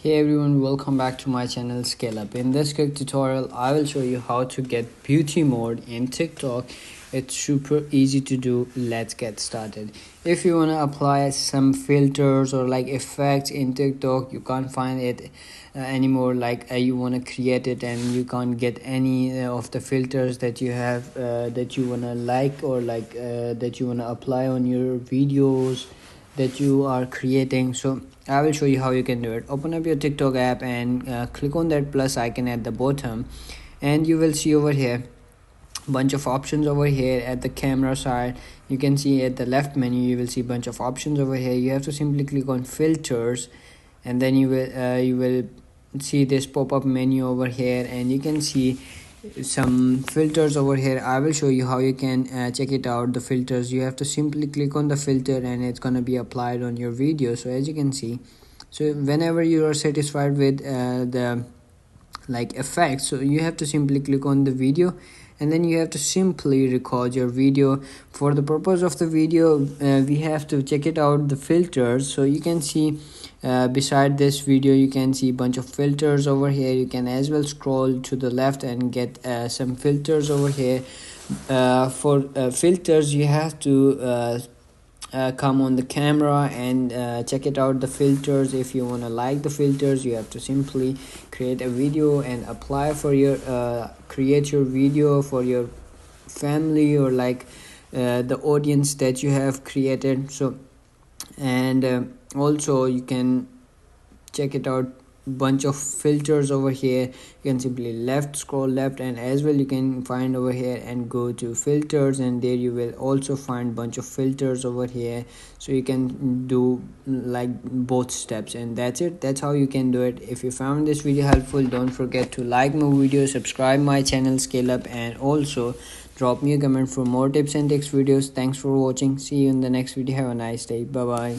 Hey everyone, welcome back to my channel Scale Up. In this quick tutorial, I will show you how to get beauty mode in TikTok. It's super easy to do. Let's get started. If you want to apply some filters or like effects in TikTok, you can't find it anymore. You want to create it and you can't get any of the filters that you have that you want to that you want to apply on your videos that you are creating. So I will show you how you can do it. Open up your TikTok app and click on that plus icon at the bottom, and you will see over here bunch of options over here at the camera side. You can see at the left menu you will see bunch of options over here. You have to simply click on filters, and then you will see this pop-up menu over here, and you can see some filters over here. I will show you how you can check it out. The filters, you have to simply click on the filter and it's gonna be applied on your video. So as you can see, so whenever you are satisfied with the effects, so you have to simply click on the video, and then you have to simply record your video. For the purpose of the video, we have to check it out the filters. So you can see beside this video you can see bunch of filters over here. You can as well scroll to the left and get some filters over here. For filters, you have to come on the camera and check it out the filters. If you want to like the filters, you have to simply create a video and apply for your create your video for your family or the audience that you have created. So and also you can check it out bunch of filters over here. You can simply scroll left, and as well you can find over here and go to filters, and there you will also find bunch of filters over here. So you can do both steps, and that's it. That's how you can do it. If you found this video helpful, don't forget to like my video, subscribe my channel Scale Up, and also drop me a comment for more tips and tricks videos. Thanks for watching. See you in the next video. Have a nice day. Bye bye.